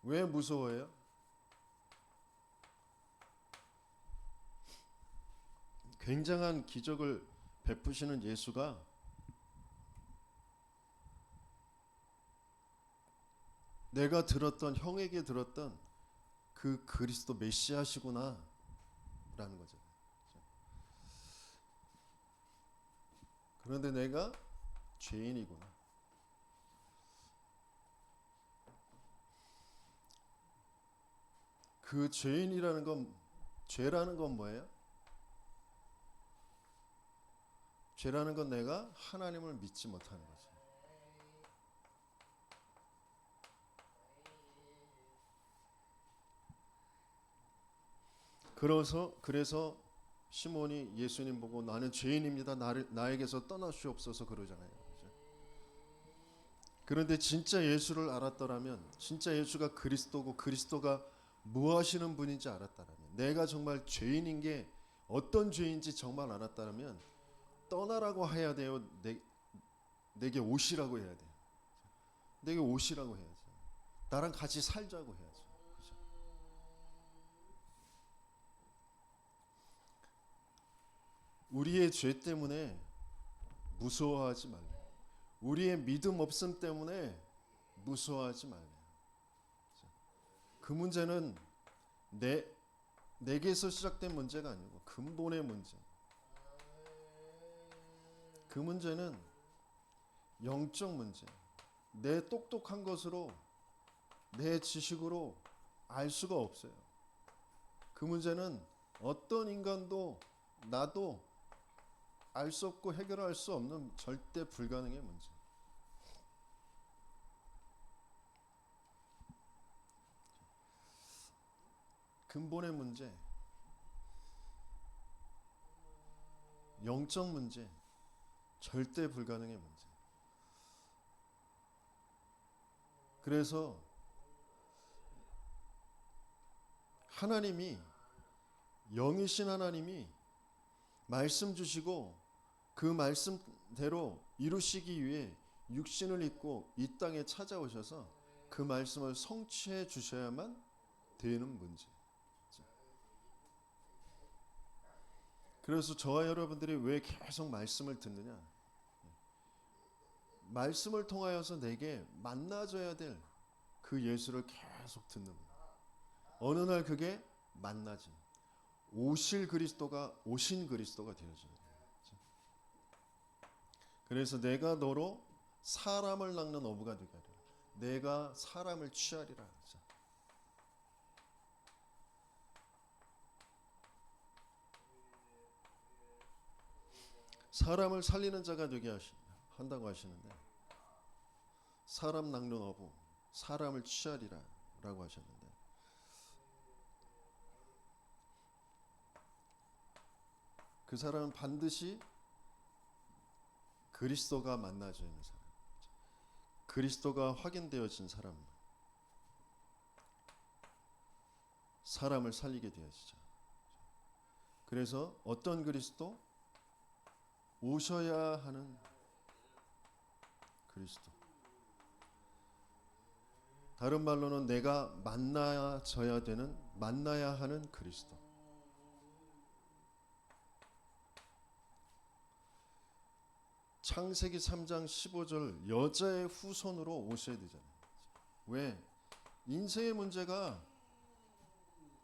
왜 무서워해요? 굉장한 기적을 베푸시는 예수가 내가 형에게 들었던 그 그리스도 메시아시구나 라는 거죠. 그런데 내가 죄인이구나. 그 죄인이라는 건, 죄라는 건 뭐예요? 죄라는 건 내가 하나님을 믿지 못하는 거죠. 그래서 시몬이 예수님 보고 나는 죄인입니다. 나에게서 떠나시옵소서 그러잖아요. 그렇죠? 그런데 진짜 예수를 알았더라면, 진짜 예수가 그리스도고 그리스도가 뭐 하시는 분인지 알았다라면, 내가 정말 죄인인 게 어떤 죄인지 정말 알았다라면 떠나라고 해야 돼요. 내게 오시라고 해야 돼요. 내게 오시라고 해야죠. 나랑 같이 살자고 해야죠. 그렇죠? 우리의 죄 때문에 무서워하지 말래요. 우리의 믿음 없음 때문에 무서워하지 말래요. 그 문제는 내게서 시작된 문제가 아니고 근본의 문제. 그 문제는 영적 문제. 내 똑똑한 것으로, 내 지식으로 알 수가 없어요. 그 문제는 어떤 인간도 나도 알 수 없고 해결할 수 없는 절대 불가능의 문제. 근본의 문제, 영적 문제, 절대 불가능의 문제. 그래서 하나님이, 영이신 하나님이 말씀 주시고 그 말씀대로 이루시기 위해 육신을 입고 이 땅에 찾아오셔서 그 말씀을 성취해 주셔야만 되는 문제. 그래서 저와 여러분들이 왜 계속 말씀을 듣느냐? 말씀을 통하여서 내게 만나줘야 될 그 예수를 계속 듣는 거예요. 어느 날 그게 만나지. 오신 그리스도가 되어지는 거예요. 그래서 내가 너로 사람을 낚는 어부가 되게 하리라. 내가 사람을 취하리라. 사람을 살리는 자가 되게 한다고 하시는데, 사람 낚는 어부, 사람을 취하리라 라고 하셨는데, 그 사람은 반드시 그리스도가 만나져 있는 사람, 그리스도가 확인되어진 사람, 사람을 살리게 되어지죠. 그래서 어떤 그리스도? 오셔야 하는 그리스도. 다른 말로는 내가 만나야 하는 그리스도. 창세기 3장 15절 여자의 후손으로 오셔야 되잖아요. 왜? 인생의 문제가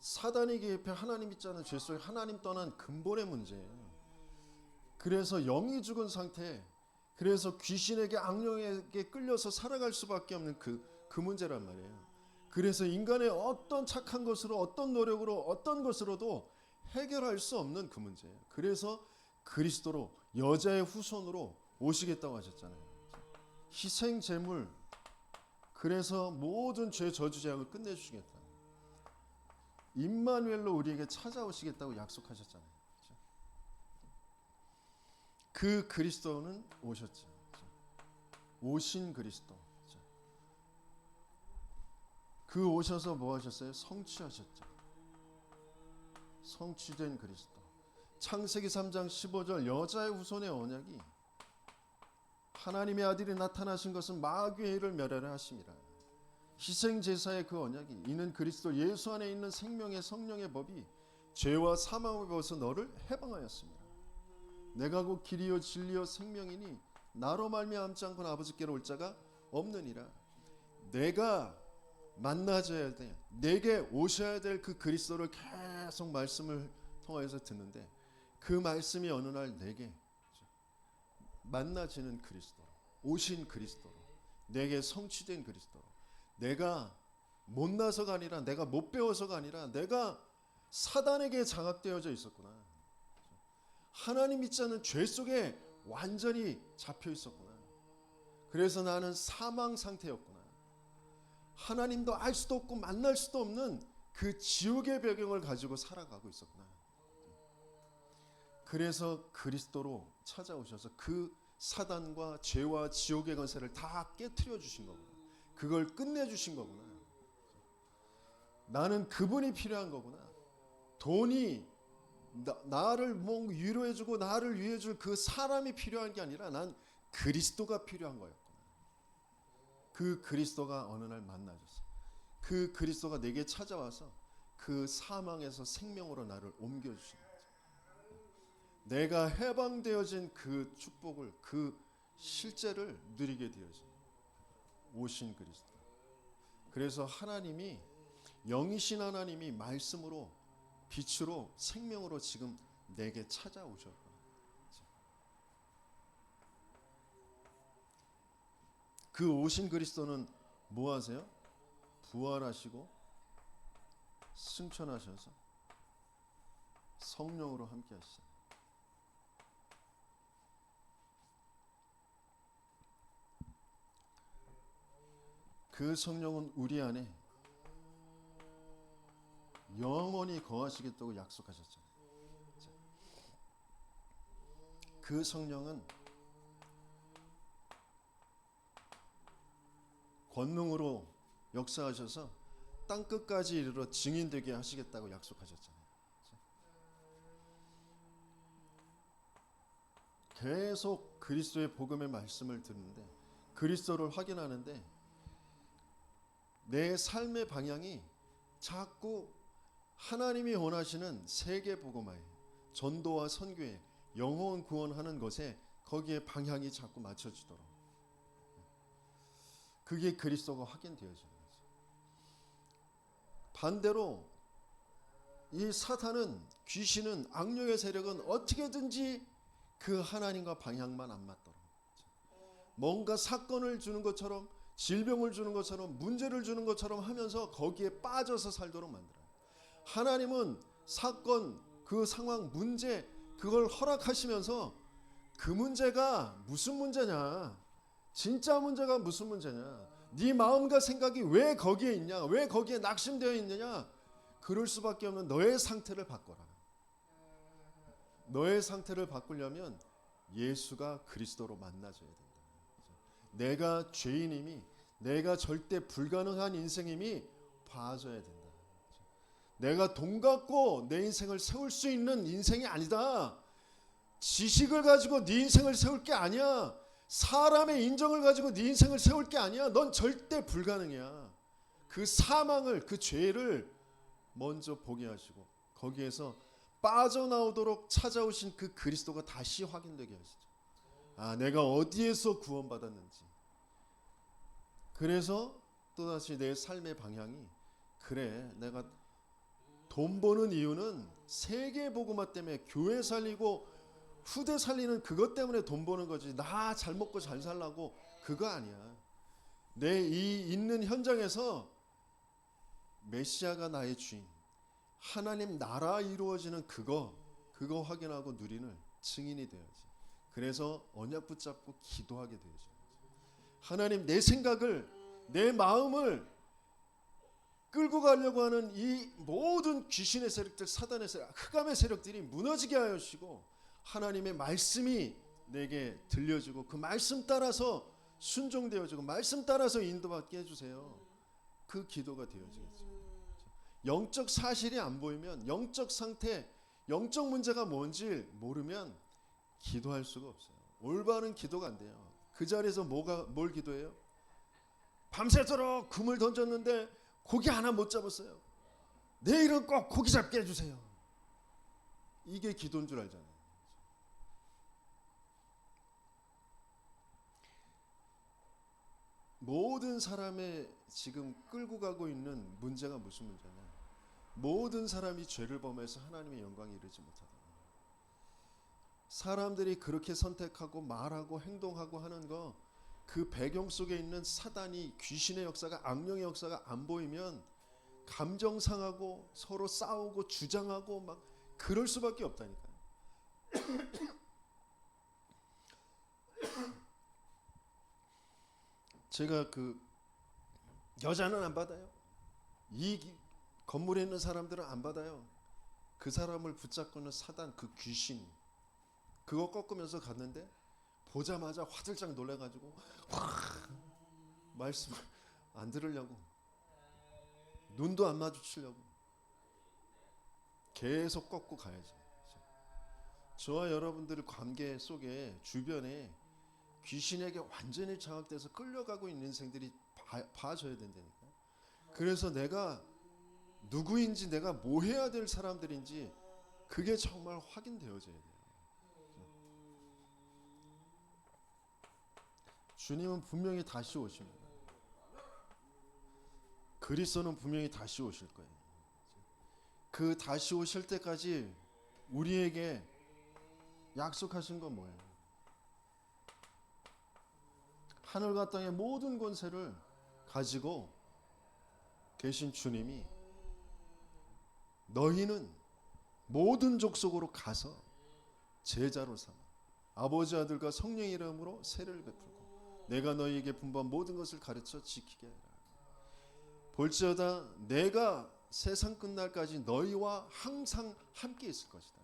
사단이 개입해 하나님 있잖아요. 죄 속에 하나님 떠난 근본의 문제예요. 그래서 영이 죽은 상태, 그래서 귀신에게 악령에게 끌려서 살아갈 수밖에 없는 그 문제란 말이에요. 그래서 인간의 어떤 착한 것으로, 어떤 노력으로, 어떤 것으로도 해결할 수 없는 그 문제예요. 그래서 그리스도로, 여자의 후손으로 오시겠다고 하셨잖아요. 희생 제물, 그래서 모든 죄 저주 재앙을 끝내주시겠다. 임마누엘로 우리에게 찾아오시겠다고 약속하셨잖아요. 그 그리스도는 오셨죠. 오신 그리스도. 그 오셔서 뭐 하셨어요? 성취하셨죠. 성취된 그리스도. 창세기 3장 15절 여자의 후손의 언약이 하나님의 아들이 나타나신 것은 마귀의 일을 멸하려 하심이라. 희생제사의 그 언약이 이는 그리스도 예수 안에 있는 생명의 성령의 법이 죄와 사망의 법에서 너를 해방하였습니다. 내가 곧 길이요 진리요 생명이니 나로 말미암지 않고는 아버지께로 올 자가 없느니라. 내가 만나줘야 돼. 내게 오셔야 될 그 그리스도를 계속 말씀을 통하여서 듣는데 그 말씀이 어느 날 내게 만나지는 그리스도, 오신 그리스도로, 내게 성취된 그리스도로, 내가 못나서가 아니라, 내가 못 배워서가 아니라, 내가 사단에게 장악되어져 있었구나. 하나님 믿지 않는 죄 속에 완전히 잡혀 있었구나. 그래서 나는 사망 상태였구나. 하나님도 알 수도 없고 만날 수도 없는 그 지옥의 배경을 가지고 살아가고 있었구나. 그래서 그리스도로 찾아오셔서 그 사단과 죄와 지옥의 권세를 다 깨트려 주신 거구나. 그걸 끝내 주신 거구나. 나는 그분이 필요한 거구나. 돈이 나를 뭐 위로해 주고 나를 위해 줄 그 사람이 필요한 게 아니라 난 그리스도가 필요한 거였구나. 그 그리스도가 어느 날 만나줬어. 그 그리스도가 내게 찾아와서 그 사망에서 생명으로 나를 옮겨주신 거죠. 내가 해방되어진 그 축복을, 그 실제를 누리게 되어진 오신 그리스도. 그래서 하나님이, 영이신 하나님이 말씀으로, 빛으로, 생명으로 지금 내게 찾아오셨구나. 그 오신 그리스도는 뭐 하세요? 부활하시고 승천하셔서 성령으로 함께 하시죠. 그 성령은 우리 안에 영원히 거하시겠다고 약속하셨잖아요. 그 성령은 권능으로 역사하셔서 땅끝까지 이르러 증인되게 하시겠다고 약속하셨잖아요. 계속 그리스도의 복음의 말씀을 듣는데, 그리스도를 확인하는데 내 삶의 방향이 자꾸 하나님이 원하시는 세계 복음화에, 전도와 선교에, 영혼 구원하는 것에 거기에 방향이 자꾸 맞춰지도록, 그게 그리스도가 확인되어지는 거죠. 반대로 이 사탄은, 귀신은, 악령의 세력은 어떻게든지 그 하나님과 방향만 안 맞도록, 뭔가 사건을 주는 것처럼, 질병을 주는 것처럼, 문제를 주는 것처럼 하면서 거기에 빠져서 살도록 만들어요. 하나님은 사건, 그 상황, 문제, 그걸 허락하시면서 그 문제가 무슨 문제냐, 진짜 문제가 무슨 문제냐, 네 마음과 생각이 왜 거기에 있냐, 왜 거기에 낙심되어 있느냐, 그럴 수밖에 없는 너의 상태를 바꿔라. 너의 상태를 바꾸려면 예수가 그리스도로 만나줘야 된다. 내가 죄인임이, 내가 절대 불가능한 인생임이 봐줘야 된다. 내가 돈 갖고 내 인생을 세울 수 있는 인생이 아니다. 지식을 가지고 네 인생을 세울 게 아니야. 사람의 인정을 가지고 네 인생을 세울 게 아니야. 넌 절대 불가능이야. 그 사망을, 그 죄를 먼저 보게 하시고 거기에서 빠져나오도록 찾아오신 그 그리스도가 다시 확인되게 하시죠. 아, 내가 어디에서 구원받았는지. 그래서 또다시 내 삶의 방향이, 그래, 내가 돈 버는 이유는 세계 복음화 때문에, 교회 살리고 후대 살리는 그것 때문에 돈 버는 거지, 나 잘 먹고 잘 살라고 그거 아니야. 내 이 있는 현장에서 메시아가 나의 주인, 하나님 나라 이루어지는 그거 확인하고 누리는 증인이 돼야지. 그래서 언약 붙잡고 기도하게 되죠. 하나님, 내 생각을, 내 마음을 끌고 가려고 하는 이 모든 귀신의 세력들, 사단의 세력, 흑암의 세력들이 무너지게 하여 주시고, 하나님의 말씀이 내게 들려지고 그 말씀 따라서 순종되어지고 말씀 따라서 인도받게 해주세요. 그 기도가 되어지겠죠. 영적 사실이 안 보이면, 영적 상태, 영적 문제가 뭔지 모르면 기도할 수가 없어요. 올바른 기도가 안 돼요. 그 자리에서 뭘 기도해요? 밤새도록 금을 던졌는데 고기 하나 못 잡았어요. 내일은 꼭 고기 잡게 해주세요. 이게 기도인 줄 알잖아요. 모든 사람의 지금 끌고 가고 있는 문제가 무슨 문제냐? 모든 사람이 죄를 범해서 하나님의 영광에 이르지 못하다. 사람들이 그렇게 선택하고 말하고 행동하고 하는 거, 그 배경 속에 있는 사단이, 귀신의 역사가, 악령의 역사가 안 보이면 감정 상하고 서로 싸우고 주장하고 막 그럴 수밖에 없다니까요. 제가 그 여자는 안 받아요. 이 건물에 있는 사람들은 안 받아요. 그 사람을 붙잡고는 사단, 그 귀신, 그거 꺾으면서 갔는데 보자마자 화들짝 놀래가지고 말씀을 안 들으려고, 눈도 안 마주치려고 계속 꺾고 가야죠. 저와 여러분들 관계 속에, 주변에 귀신에게 완전히 장악돼서 끌려가고 있는 인생들이 봐줘야 된다니까. 그래서 내가 누구인지, 내가 뭐 해야 될 사람들인지 그게 정말 확인되어져야 돼요. 주님은 분명히 다시 오십니다. 그리스도는 분명히 다시 오실 거예요. 그 다시 오실 때까지 우리에게 약속하신 건 뭐예요? 하늘과 땅의 모든 권세를 가지고 계신 주님이, 너희는 모든 족속으로 가서 제자로 삼아 아버지, 아들과 성령의 이름으로 세례를 베풀고 내가 너희에게 분부한 모든 것을 가르쳐 지키게 하라. 볼지어다 내가 세상 끝날까지 너희와 항상 함께 있을 것이다.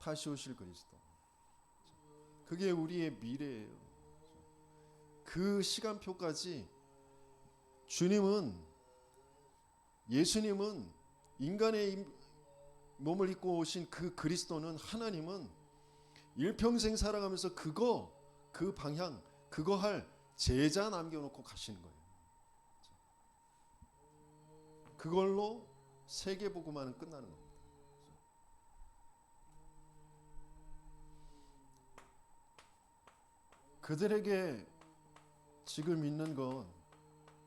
다시 오실 그리스도, 그게 우리의 미래예요. 그 시간표까지 예수님은, 인간의 몸을 입고 오신 그 그리스도는, 하나님은 일평생 살아가면서 그 방향, 그거 할 제자 남겨놓고 가시는 거예요. 그걸로 세계 복음화는 끝나는 겁니다. 그들에게 지금 있는 건,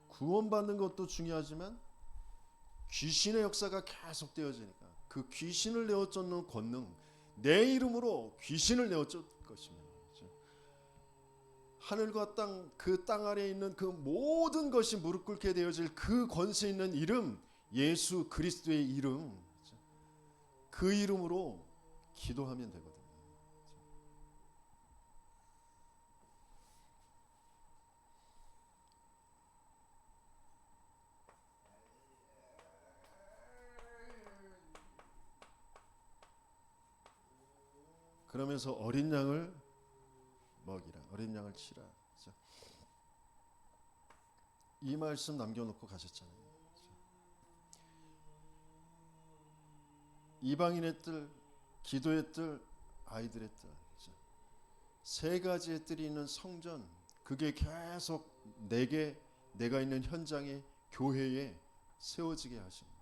구원받는 것도 중요하지만 귀신의 역사가 계속 되어지니까 그 귀신을 내어쫓는 권능, 내 이름으로 귀신을 내어쫓을 것입니다. 하늘과 땅, 그 땅 아래에 있는 그 모든 것이 무릎 꿇게 되어질 그 권세 있는 이름, 예수 그리스도의 이름, 그 이름으로 기도하면 되거든요. 그러면서 어린 양을 먹이라, 어린 양을 치라. 이 말씀 남겨놓고 가셨잖아요. 이방인의 뜰, 기도의 뜰, 아이들의 뜰, 세 가지의 뜰이 있는 성전, 그게 계속 내가 있는 현장에, 교회에 세워지게 하십니다.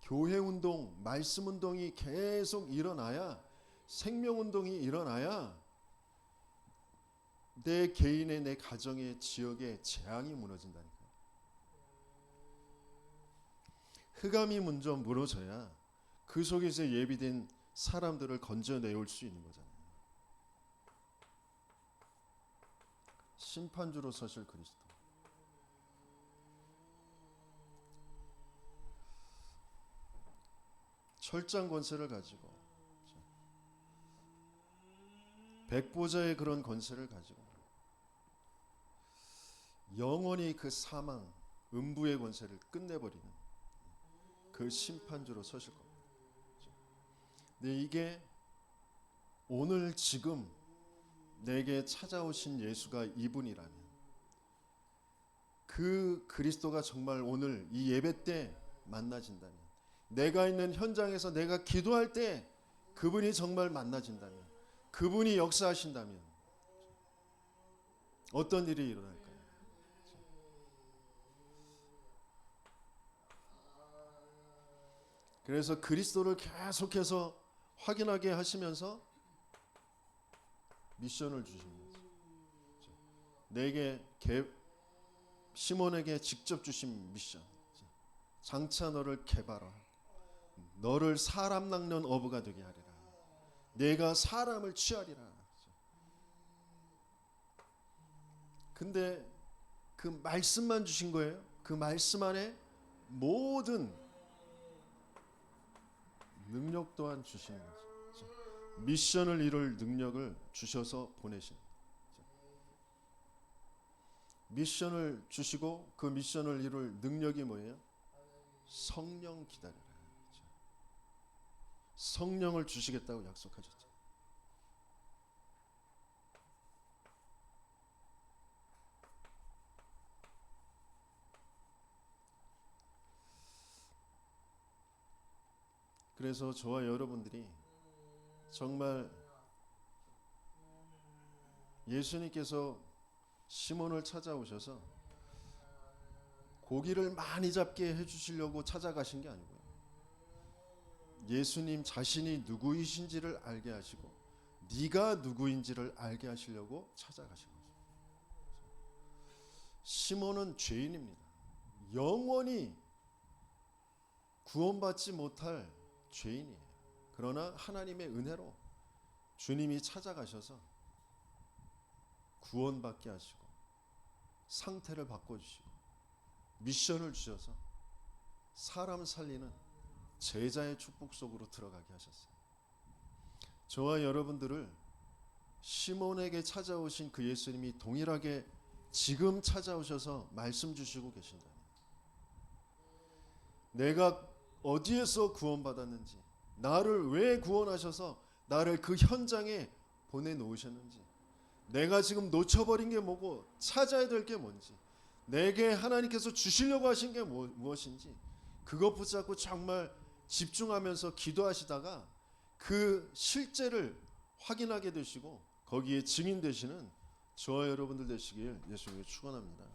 교회 운동, 말씀 운동이 계속 일어나야, 생명 운동이 일어나야 내 개인의, 내 가정의, 지역의 재앙이 무너진다니까요. 흑암이 먼저 무너져야 그 속에서 예비된 사람들을 건져내올 수 있는 거잖아요. 심판주로 서실 그리스도. 철장 권세를 가지고, 백보자의 그런 권세를 가지고 영원히 그 사망, 음부의 권세를 끝내버리는 그 심판주로 서실 겁니다. 근데 이게 오늘 지금 내게 찾아오신 예수가 이분이라면, 그 그리스도가 정말 오늘 이 예배 때 만나진다면, 내가 있는 현장에서 내가 기도할 때 그분이 정말 만나진다면, 그분이 역사하신다면 어떤 일이 일어날까요? 그래서 그리스도를 계속해서 확인하게 하시면서 미션을 주십니다. 내게 시몬에게 직접 주신 미션. 장차 너를 개발하고 너를 사람 낚는 어부가 되게 하리라. 내가 사람을 취하리라. 근데 그 말씀만 주신 거예요. 그 말씀 안에 모든 능력 또한 주시는 거죠. 미션을 이룰 능력을 주셔서 보내신. 미션을 주시고 그 미션을 이룰 능력이 뭐예요? 성령 기다리라. 성령을 주시겠다고 약속하셨죠. 그래서 저와 여러분들이 정말 예수님께서 시몬을 찾아오셔서 고기를 많이 잡게 해주시려고 찾아가신 게 아니고요. 예수님 자신이 누구이신지를 알게 하시고 네가 누구인지를 알게 하시려고 찾아가신 거죠. 시몬은 죄인입니다. 영원히 구원받지 못할 죄인이에요. 그러나 하나님의 은혜로 주님이 찾아가셔서 구원받게 하시고 상태를 바꿔주시고 미션을 주셔서 사람 살리는 제자의 축복 속으로 들어가게 하셨어요. 저와 여러분들을 시몬에게 찾아오신 그 예수님이 동일하게 지금 찾아오셔서 말씀 주시고 계신다. 내가 어디에서 구원받았는지, 나를 왜 구원하셔서 나를 그 현장에 보내놓으셨는지, 내가 지금 놓쳐버린 게 뭐고 찾아야 될 게 뭔지, 내게 하나님께서 주시려고 하신 게 무엇인지 그것 붙잡고 정말 집중하면서 기도하시다가 그 실제를 확인하게 되시고 거기에 증인 되시는 저와 여러분들 되시길 예수님을 축원합니다.